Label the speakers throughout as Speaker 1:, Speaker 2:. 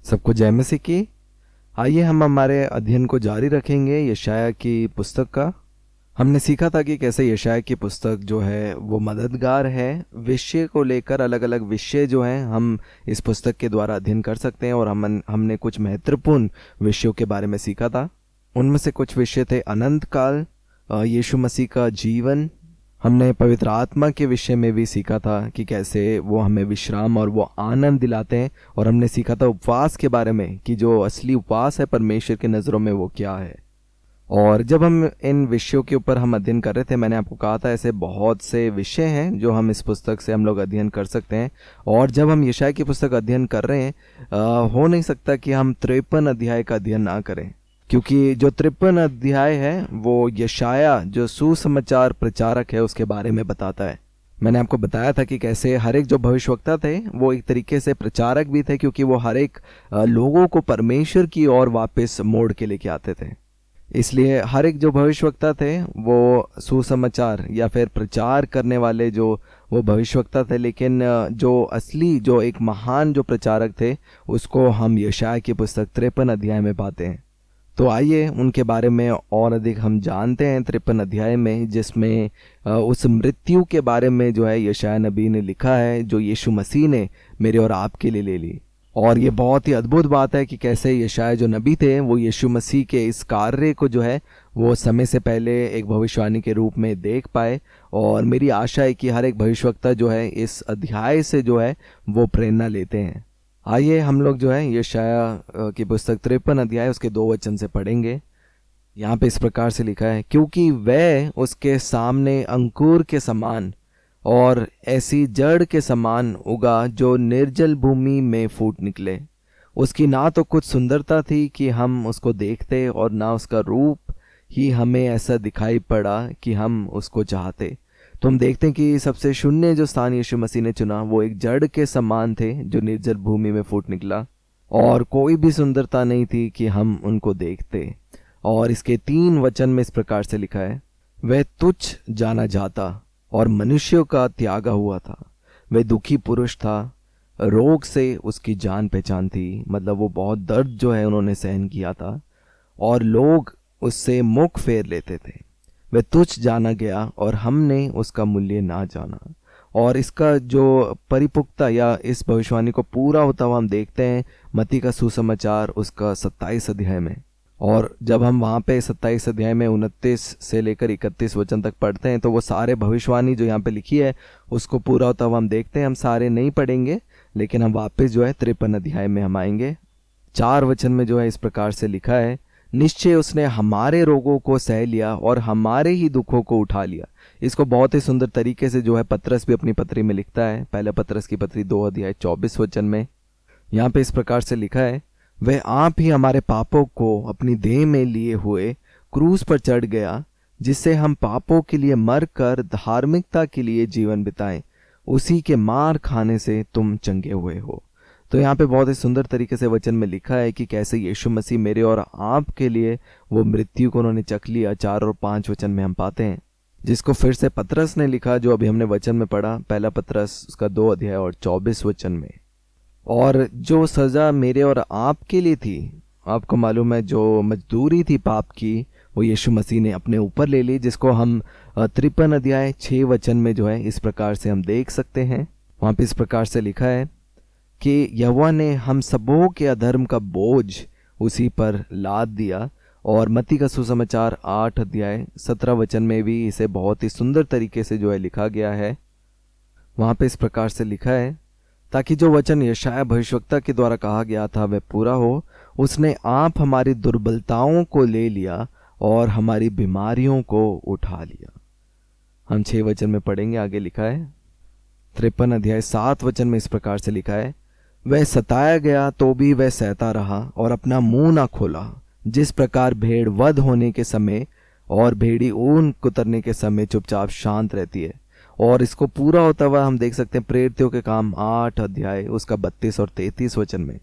Speaker 1: सबको जय मसीह की। आइए हम हमारे अध्ययन को जारी रखेंगे यशायाह की पुस्तक का। हमने सीखा था कि कैसे यशायाह की पुस्तक जो है वो मददगार है। विषय को लेकर अलग अलग विषय जो हैं हम इस पुस्तक के द्वारा अध्ययन कर सकते हैं, और हमने कुछ महत्वपूर्ण विषयों के बारे में सीखा था। उनमें से कुछ विषय थे अनंत काल, यीशु मसीह का जीवन। हमने पवित्र आत्मा के विषय में भी सीखा था कि कैसे वो हमें विश्राम और वो आनंद दिलाते हैं। और हमने सीखा था उपवास के बारे में कि जो असली उपवास है परमेश्वर की नज़रों में वो क्या है। और जब हम इन विषयों के ऊपर हम अध्ययन कर रहे थे, मैंने आपको कहा था ऐसे बहुत से विषय हैं जो हम इस पुस्तक से हम लोग अध्ययन कर सकते हैं। और जब हम यशायाह की पुस्तक अध्ययन कर रहे हैं, हो नहीं सकता कि हम 53 अध्याय का अध्ययन ना करें, क्योंकि जो 53 अध्याय है वो यशायाह जो सुसमाचार प्रचारक है उसके बारे में बताता है। मैंने आपको बताया था कि कैसे हर एक जो भविष्यवक्ता थे वो एक तरीके से प्रचारक भी थे, क्योंकि वो हर एक लोगों को परमेश्वर की ओर वापस मोड़ के लेके आते थे। इसलिए हर एक जो भविष्यवक्ता थे वो सुसमाचार या फिर प्रचार करने वाले जो वो भविष्यवक्ता थे, लेकिन जो असली जो एक महान जो प्रचारक थे उसको हम यशायाह की पुस्तक 53 अध्याय में पाते हैं। तो आइए उनके बारे में और अधिक हम जानते हैं 53 अध्याय में, जिसमें उस मृत्यु के बारे में जो है यशायाह नबी ने लिखा है जो यीशु मसीह ने मेरे और आपके लिए ले ली। और ये बहुत ही अद्भुत बात है कि कैसे यशायाह जो नबी थे वो यीशु मसीह के इस कार्य को जो है वो समय से पहले एक भविष्यवाणी के रूप में देख पाए। और मेरी आशा है कि हर एक भविष्यवक्ता जो है इस अध्याय से जो है वो प्रेरणा लेते हैं। आइए हम लोग जो है यशायाह की पुस्तक 53 अध्याय उसके 2 वचन से पढ़ेंगे। यहाँ पे इस प्रकार से लिखा है, क्योंकि वह उसके सामने अंकुर के समान और ऐसी जड़ के समान उगा जो निर्जल भूमि में फूट निकले। उसकी ना तो कुछ सुंदरता थी कि हम उसको देखते, और ना उसका रूप ही हमें ऐसा दिखाई पड़ा कि हम उसको चाहते। तो हम देखते हैं कि सबसे शून्य जो स्थान यीशु मसीह ने चुना वो एक जड़ के समान थे जो निर्जल भूमि में फूट निकला, और कोई भी सुंदरता नहीं थी कि हम उनको देखते। और इसके 3 वचन में इस प्रकार से लिखा है, वह तुच्छ जाना जाता और मनुष्यों का त्यागा हुआ था। वह दुखी पुरुष था, रोग से उसकी जान पहचान थी, मतलब वो बहुत दर्द जो है उन्होंने सहन किया था, और लोग उससे मुख फेर लेते थे। वह तुच्छ जाना गया और हमने उसका मूल्य ना जाना। और इसका जो परिपुक्ता या इस भविष्यवाणी को पूरा होता हुआ हम देखते हैं मत्ती का सुसमाचार उसका 27 अध्याय में। और जब हम वहाँ पे 27 अध्याय में 29 से लेकर 31 वचन तक पढ़ते हैं तो वो सारे भविष्यवाणी जो यहाँ पे लिखी है उसको पूरा होता हुआ हम देखते हैं। हम सारे नहीं पढ़ेंगे, लेकिन हम वापस जो है 53 अध्याय में हम आएंगे। 4 वचन में जो है इस प्रकार से लिखा है, निश्चय उसने हमारे रोगों को सह लिया और हमारे ही दुखों को उठा लिया। इसको बहुत ही सुंदर तरीके से जो है पतरस भी अपनी पत्री में लिखता है, पहला पतरस की पत्री 2 अध्याय 24 वचन में। यहाँ पे इस प्रकार से लिखा है, वह आप ही हमारे पापों को अपनी देह में लिए हुए क्रूस पर चढ़ गया, जिससे हम पापों के लिए मर कर धार्मिकता के लिए जीवन बिताएं। उसी के मार खाने से तुम चंगे हुए हो। तो यहाँ पे बहुत ही सुंदर तरीके से वचन में लिखा है कि कैसे यीशु मसीह मेरे और आपके लिए वो मृत्यु को उन्होंने चख लिया। 4 और 5 वचन में हम पाते हैं, जिसको फिर से पतरस ने लिखा जो अभी हमने वचन में पढ़ा, पहला पतरस उसका 2 अध्याय और 24 वचन में। और जो सजा मेरे और आपके लिए थी, आपको मालूम है जो मजदूरी थी पाप की, वो यीशु मसीह ने अपने ऊपर ले ली, जिसको हम 53 अध्याय 6 वचन में जो है इस प्रकार से हम देख सकते हैं। वहाँ पे इस प्रकार से लिखा है कि यहोवा ने हम सबों के अधर्म का बोझ उसी पर लाद दिया। और मत्ती का सुसमाचार 8 अध्याय 17 वचन में भी इसे बहुत ही सुंदर तरीके से जो है लिखा गया है। वहाँ पे इस प्रकार से लिखा है, ताकि जो वचन यशायाह भविष्यवक्ता के द्वारा कहा गया था वह पूरा हो। उसने आप हमारी दुर्बलताओं को ले लिया और हमारी बीमारियों को उठा लिया। हम 6 वचन में पढ़ेंगे, आगे लिखा है 53 अध्याय 7 वचन में इस प्रकार से लिखा है, वह सताया गया तो भी वह सहता रहा और अपना मुंह ना खोला। जिस प्रकार भेड़ वध होने के समय और भेड़ी ऊन कुतरने के समय चुपचाप शांत रहती है। और इसको पूरा होता हुआ हम देख सकते हैं प्रेरितों के काम 8 अध्याय उसका 32 और 33 वचन में।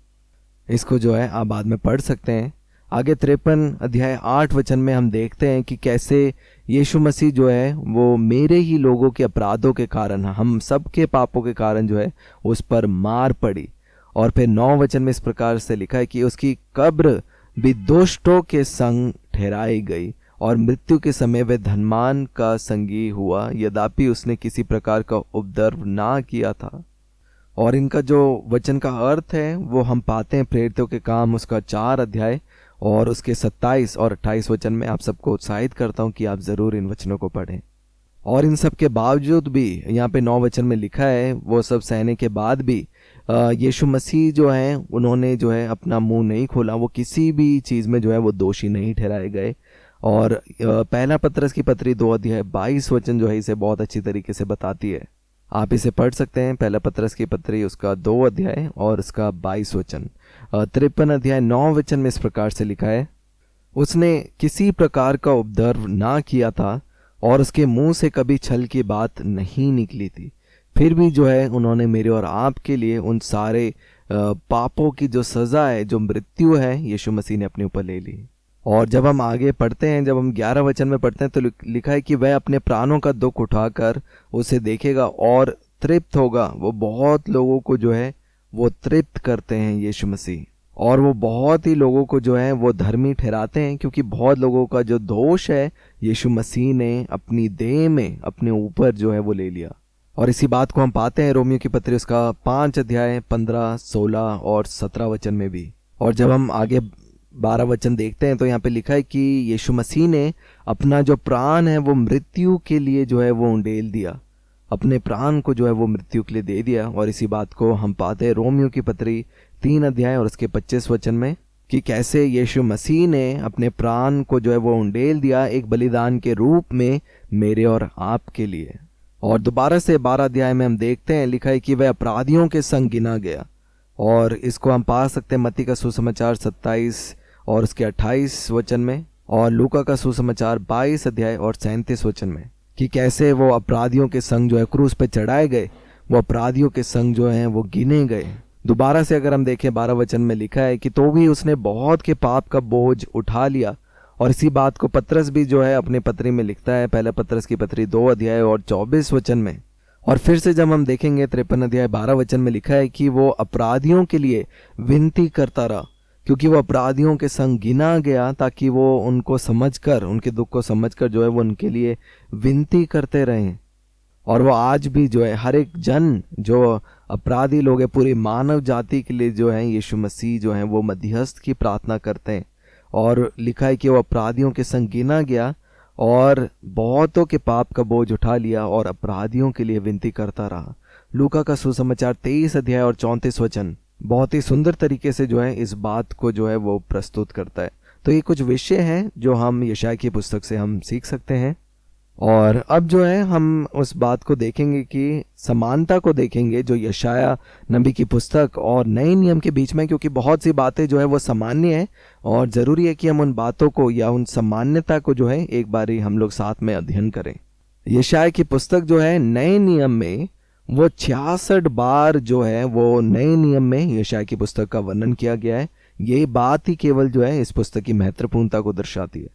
Speaker 1: इसको जो है आप बाद में पढ़ सकते हैं। आगे 53 अध्याय 8 वचन में हम देखते हैं कि कैसे यीशु मसीह जो है वो मेरे ही लोगों के अपराधों के कारण, हम सब के पापों के कारण जो है उस पर मार पड़ी। और फिर 9 वचन में इस प्रकार से लिखा है कि उसकी कब्र भी दुष्टों के संग ठहराई गई और मृत्यु के समय वह धनवान का संगी हुआ, यद्यपि उसने किसी प्रकार का उपद्रव ना किया था। और इनका जो वचन का अर्थ है वो हम पाते हैं प्रेरितों के काम उसका 4 अध्याय और उसके 27 और 28 वचन में। आप सबको उत्साहित करता हूँ कि आप ज़रूर इन वचनों को पढ़ें। और इन सब के बावजूद भी यहाँ पे 9 वचन में लिखा है, वो सब सहने के बाद भी यीशु मसीह जो है उन्होंने जो है अपना मुंह नहीं खोला, वो किसी भी चीज़ में जो है वो दोषी नहीं ठहराए गए। और पहला पत्रस की पत्री 2 अध्याय 22 वचन जो है इसे बहुत अच्छी तरीके से बताती है। आप इसे पढ़ सकते हैं, पहला पत्रस की पत्री उसका 2 अध्याय और उसका 22 वचन। 53 अध्याय 9 वचन में इस प्रकार से लिखा है, उसने किसी प्रकार का उपद्रव ना किया था और उसके मुंह से कभी छल की बात नहीं निकली थी। फिर भी जो है उन्होंने मेरे और आपके लिए उन सारे पापों की जो सज़ा है, जो मृत्यु है, यीशु मसीह ने अपने ऊपर ले ली। और जब हम आगे पढ़ते हैं, जब हम 11 वचन में पढ़ते हैं तो लिखा है कि वह अपने प्राणों का दुख उठाकर उसे देखेगा और तृप्त होगा। वो बहुत लोगों को जो है वो तृप्त करते हैं यीशु मसीह, और वो बहुत ही लोगों को जो है वो धर्मी ठहराते हैं, क्योंकि बहुत लोगों का जो दोष है यीशु मसीह ने अपनी देह में अपने ऊपर जो है वो ले लिया। और इसी बात को हम पाते हैं रोमियो की पत्री उसका 5 अध्याय 15, 16 और 17 वचन में भी। और जब हम आगे 12 वचन देखते हैं तो यहाँ पे लिखा है कि यीशु मसीह ने अपना जो प्राण है वो मृत्यु के लिए जो है वो उंडेल दिया, अपने प्राण को जो है वो मृत्यु के लिए दे दिया। और इसी बात को हम पाते हैं रोमियो की पत्री 3 अध्याय और उसके 25 वचन में कि कैसे यीशु मसीह ने अपने प्राण को जो है वो उंडेल दिया एक बलिदान के रूप में मेरे और आपके लिए। और दोबारा से 12 अध्याय में हम देखते हैं लिखा है कि वह अपराधियों के संग गिना गया, और इसको हम पा सकते हैं मत्ती का सुसमाचार 27 और उसके 28 वचन में, और लूका का सुसमाचार 22 अध्याय और 37 वचन में, कि कैसे वो अपराधियों के संग जो है क्रूस पे चढ़ाए गए, वो अपराधियों के संग जो हैं वो गिने गए। दोबारा से अगर हम देखें 12 वचन में लिखा है कि तो भी उसने बहुत के पाप का बोझ उठा लिया। और इसी बात को पत्रस भी जो है अपनी पत्री में लिखता है, पहला पत्रस की पत्री 2 अध्याय और 24 वचन में। और फिर से जब हम देखेंगे 53 अध्याय 12 वचन में लिखा है कि वो अपराधियों के लिए विनती करता रहा, क्योंकि वो अपराधियों के संग गिना गया, ताकि वो उनको समझकर, उनके दुख को समझकर जो है वो उनके लिए विनती करते रहें। और वो आज भी जो है हर एक जन जो अपराधी लोग हैं, पूरी मानव जाति के लिए जो है यीशु मसीह जो है वो मध्यस्थ की प्रार्थना करते हैं। और लिखा है कि वो अपराधियों के संग गिना गया और बहुतों के पाप का बोझ उठा लिया और अपराधियों के लिए विनती करता रहा। लूका का सुसमाचार 23 अध्याय और 34 वचन बहुत ही सुंदर तरीके से जो है इस बात को जो है वो प्रस्तुत करता है। तो ये कुछ विषय हैं जो हम यशायाह की पुस्तक से हम सीख सकते हैं। और अब जो है हम उस बात को देखेंगे कि समानता को देखेंगे जो यशायाह नबी की पुस्तक और नए नियम के बीच में, क्योंकि बहुत सी बातें जो है वो सामान्य है और ज़रूरी है कि हम उन बातों को या उन सामान्यता को जो है एक बारी हम लोग साथ में अध्ययन करें। यशायाह की पुस्तक जो है नए नियम में वो 66 बार जो है वो नए नियम में यशायाह की पुस्तक का वर्णन किया गया है। ये बात ही केवल जो है इस पुस्तक की महत्वपूर्णता को दर्शाती है।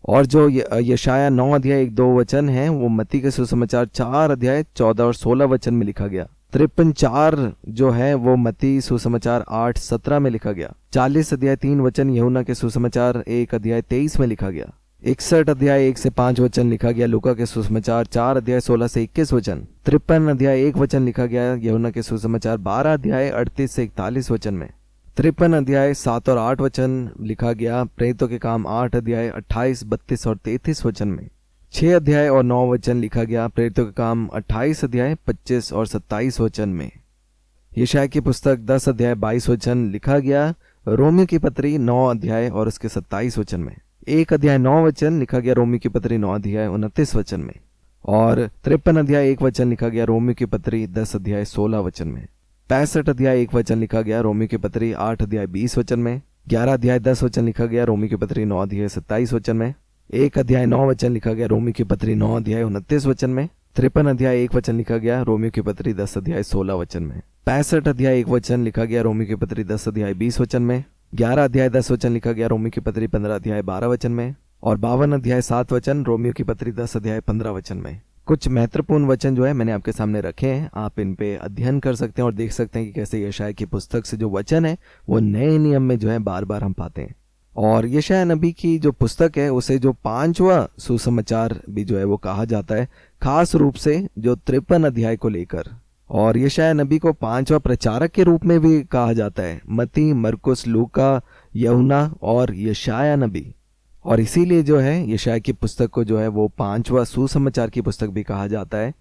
Speaker 1: और जो यशायाह 9 अध्याय 1-2 वचन है वो मत्ती के सुसमाचार 4 अध्याय 14 और 16 वचन में लिखा गया। 53:4 जो है वो मत्ती सुसमाचार 8:17 में लिखा गया। 40 अध्याय 3 वचन यूहन्ना के सुसमाचार 1 अध्याय 23 में लिखा गया। 61 अध्याय 1 से 5 वचन लिखा गया लूका के सुसमाचार 4 अध्याय 16 से 21 वचन। 53 अध्याय 1 वचन लिखा गया यूहन्ना के सुसमाचार 12 अध्याय 38 से 41 वचन में। 53 अध्याय 7 और 8 वचन लिखा गया प्रेरितों के काम 8 अध्याय 28, 32 और 33 वचन में। 6 अध्याय और 9 वचन लिखा गया प्रेरितों के काम 28 अध्याय 25 और 27 वचन में। यशायाह की पुस्तक 10 अध्याय 22 वचन लिखा गया रोमियो की पत्री 9 अध्याय और उसके 27 वचन में। 1 अध्याय 9 वचन लिखा गया रोमियो की पत्री 9 अध्याय 29 वचन में। और 53 अध्याय 1 वचन लिखा गया रोमियो की पत्री 10 अध्याय 16 वचन में। 65 अध्याय 1 वचन लिखा गया रोमियो की पत्री 8 अध्याय 20 वचन में। 11 अध्याय 10 वचन लिखा गया रोमियो की पत्री 9 अध्याय 27 वचन में। 1 अध्याय 9 वचन लिखा गया रोमियो की पत्री 9 अध्याय 29 वचन में। 53 अध्याय 1 वचन लिखा गया रोमियो की पत्री 10 अध्याय 16 वचन में। 65 अध्याय 1 वचन लिखा गया रोमियो की पत्री 10 अध्याय 20 वचन में। 11 अध्याय 10 वचन लिखा गया रोमियो की पत्री 15 अध्याय 12 वचन में। और 52 अध्याय 7 वचन रोमियो की पत्री 10 अध्याय 15 वचन में। कुछ महत्वपूर्ण वचन जो है मैंने आपके सामने रखे हैं, आप इन पे अध्ययन कर सकते हैं और देख सकते हैं कि कैसे यशायाह की पुस्तक से जो वचन है वो नए नियम में जो है बार बार हम पाते हैं। और यशायाह नबी की जो पुस्तक है उसे जो 5वां सुसमाचार भी जो है वो कहा जाता है, खास रूप से जो 53 अध्याय को लेकर। और यशायाह नबी को 5वां प्रचारक के रूप में भी कहा जाता है, मत्ती, मरकुस, लूका, यूहन्ना और यशायाह नबी। और इसीलिए जो है यशायाह की पुस्तक को जो है वो 5वां सुसमाचार की पुस्तक भी कहा जाता है।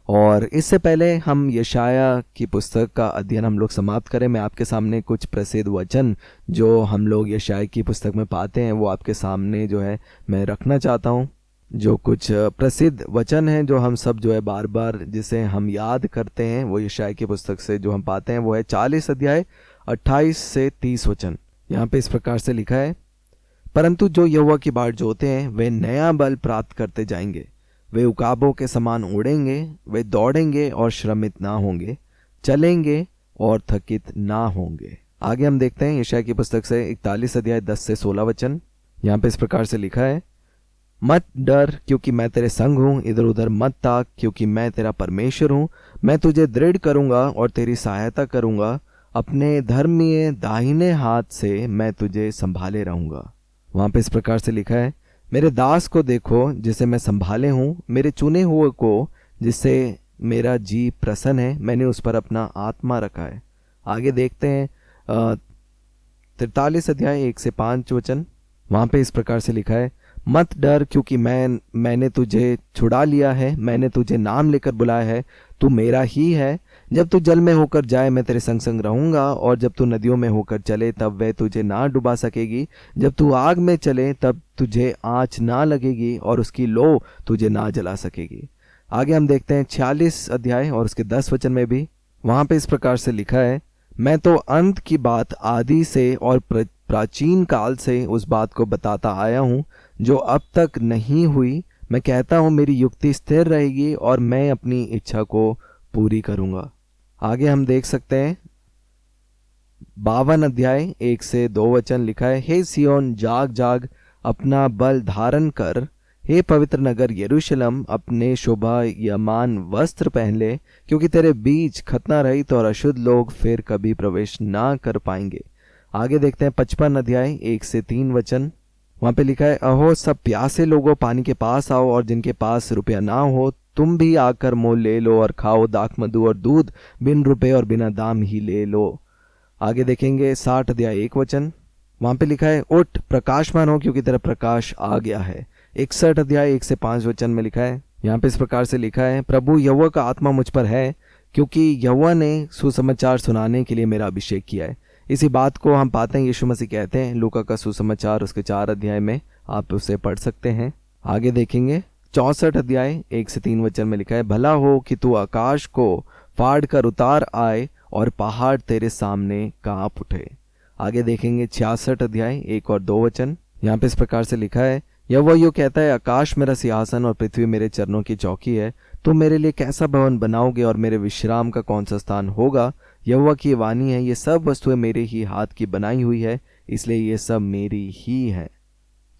Speaker 1: और इससे पहले हम यशायाह की पुस्तक का अध्ययन हम लोग समाप्त करें, मैं आपके सामने कुछ प्रसिद्ध वचन जो हम लोग यशायाह की पुस्तक में पाते हैं वो आपके सामने जो है मैं रखना चाहता हूँ। जो कुछ प्रसिद्ध वचन हैं जो हम सब जो है बार बार जिसे हम याद करते हैं, वो यशायाह की पुस्तक से जो हम पाते हैं वो है 40 अध्याय 28 से 30 वचन। यहाँ पे इस प्रकार से लिखा है, परंतु जो यहोवा की बाट जोते हैं वे नया बल प्राप्त करते जाएंगे, वे उकाबों के समान उड़ेंगे, वे दौड़ेंगे और श्रमित ना होंगे, चलेंगे और थकित ना होंगे। आगे हम देखते हैं यशायाह की पुस्तक से 41 अध्याय 10 से 16 वचन। यहाँ पे इस प्रकार से लिखा है, मत डर क्योंकि मैं तेरे संग हूँ, इधर उधर मत ताक क्योंकि मैं तेरा परमेश्वर हूँ, मैं तुझे दृढ़ करूँगा और तेरी सहायता करूँगा, अपने धर्मीय दाहिने हाथ से मैं तुझे संभाले रहूँगा। वहाँ पे इस प्रकार से लिखा है, मेरे दास को देखो जिसे मैं संभाले हूँ, मेरे चुने हुए को जिससे मेरा जी प्रसन्न है, मैंने उस पर अपना आत्मा रखा है। आगे देखते हैं 43 अध्याय 1 से 5 वचन। वहाँ पे इस प्रकार से लिखा है, मत डर क्योंकि मैंने तुझे छुड़ा लिया है, मैंने तुझे नाम लेकर बुलाया है, तू मेरा ही है। जब तू जल में होकर जाए मैं तेरे संग संग रहूंगा, और जब तू नदियों में होकर चले तब वह तुझे ना डुबा सकेगी, जब तू आग में चले तब तुझे आँच ना लगेगी और उसकी लो तुझे ना जला सकेगी। आगे हम देखते हैं 46 अध्याय और उसके 10 वचन में भी। वहाँ पे इस प्रकार से लिखा है, मैं तो अंत की बात आदि से और प्राचीन काल से उस बात को बताता आया हूँ जो अब तक नहीं हुई। मैं कहता हूँ मेरी युक्ति स्थिर रहेगी और मैं अपनी इच्छा को पूरी करूँगा। आगे हम देख सकते हैं 52 अध्याय 1 से 2 वचन लिखा है, हे सियोन जाग जाग अपना बल धारण कर, हे पवित्र नगर यरूशलेम अपने शोभायमान वस्त्र पहन ले, क्योंकि तेरे बीच खतना रहित और अशुद्ध लोग फिर कभी प्रवेश ना कर पाएंगे। आगे देखते हैं 55 अध्याय 1 से 3 वचन। वहां पे लिखा है, अहो सब प्यासे लोगों पानी के पास आओ, और जिनके पास रुपया ना हो तुम भी आकर मोल ले लो और खाओ, दाख मधु और दूध बिन रुपए और बिना दाम ही ले लो। आगे देखेंगे 60 अध्याय 1 वचन। वहां पे लिखा है, उठ प्रकाशमान हो क्योंकि तेरा प्रकाश आ गया है। 61 अध्याय 1 से 5 वचन में लिखा है, यहाँ पे इस प्रकार से लिखा है, प्रभु यहोवा का आत्मा मुझ पर है, क्योंकि यहोवा ने सुसमाचार सुनाने के लिए मेरा अभिषेक किया है। इसी बात को हम पाते हैं यीशु मसीह कहते हैं लूका का सुसमाचार उसके 4 अध्याय में, आप उसे पढ़ सकते हैं। आगे देखेंगे 64 अध्याय 1 से 3 वचन में लिखा है, भला हो कि तू आकाश को फाड़ कर उतार आए और पहाड़ तेरे सामने कांप उठे। आगे देखेंगे 66 अध्याय 1 और 2 वचन। यहाँ पे इस प्रकार से लिखा है, यहोवा यूं कहता है, आकाश मेरा सिंहासन और पृथ्वी मेरे चरणों की चौकी है। तुम मेरे लिए कैसा भवन बनाओगे और मेरे विश्राम का कौन सा स्थान होगा? यहोवा की वाणी है, ये सब वस्तुएं मेरे ही हाथ की बनाई हुई है, इसलिए ये सब मेरी ही है।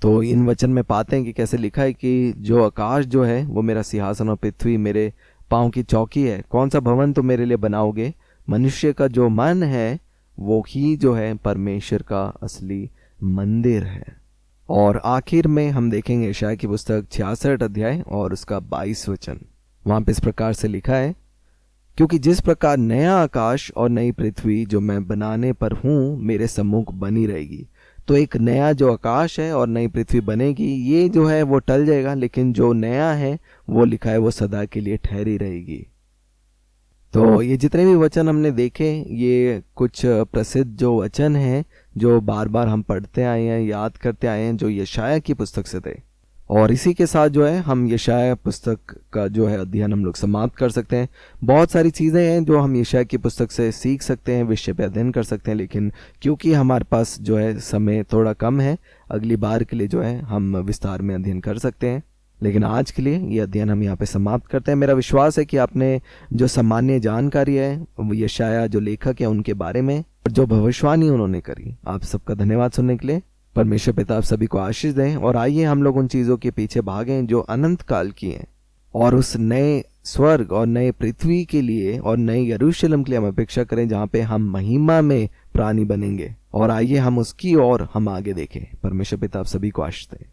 Speaker 1: तो इन वचन में पाते हैं कि कैसे लिखा है कि जो आकाश जो है वो मेरा सिंहासन और पृथ्वी मेरे पांव की चौकी है। कौन सा भवन तुम मेरे लिए बनाओगे? मनुष्य का जो मन है वो ही जो है परमेश्वर का असली मंदिर है। और आखिर में हम देखेंगे यशायाह की पुस्तक 66 अध्याय और उसका 22 वचन। वहां पे इस प्रकार से लिखा है, क्योंकि जिस प्रकार नया आकाश और नई पृथ्वी जो मैं बनाने पर हूं मेरे सम्मुख बनी रहेगी। तो एक नया जो आकाश है और नई पृथ्वी बनेगी, ये जो है वो टल जाएगा, लेकिन जो नया है वो लिखा है वो सदा के लिए ठहरी रहेगी। तो ये जितने भी वचन हमने देखे, ये कुछ प्रसिद्ध जो वचन हैं जो बार बार हम पढ़ते आए हैं, याद करते आए हैं, जो यशायाह की पुस्तक से थे। और इसी के साथ जो है हम यशायाह पुस्तक का जो है अध्ययन हम लोग समाप्त कर सकते हैं। बहुत सारी चीज़ें हैं जो हम यशायाह की पुस्तक से सीख सकते हैं, विषय पे अध्ययन कर सकते हैं, लेकिन क्योंकि हमारे पास जो है समय थोड़ा कम है, अगली बार के लिए जो है हम विस्तार में अध्ययन कर सकते हैं। लेकिन आज के लिए ये अध्ययन हम यहाँ पे समाप्त करते हैं। मेरा विश्वास है कि आपने जो सामान्य जानकारी है यशायाह जो लेखक है उनके बारे में और जो भविष्यवाणी उन्होंने करी, आप सबका धन्यवाद सुनने के लिए। परमेश्वर पिता आप सभी को आशीष दें और आइए हम लोग उन चीज़ों के पीछे भागें जो अनंत काल की हैं। और उस नए स्वर्ग और नए पृथ्वी के लिए और नए यरूशलेम के लिए हम अपेक्षा करें जहाँ पे हम महिमा में प्राणी बनेंगे। और आइए हम उसकी ओर हम आगे देखें। परमेश्वर पिता आप सभी को आशीष दे।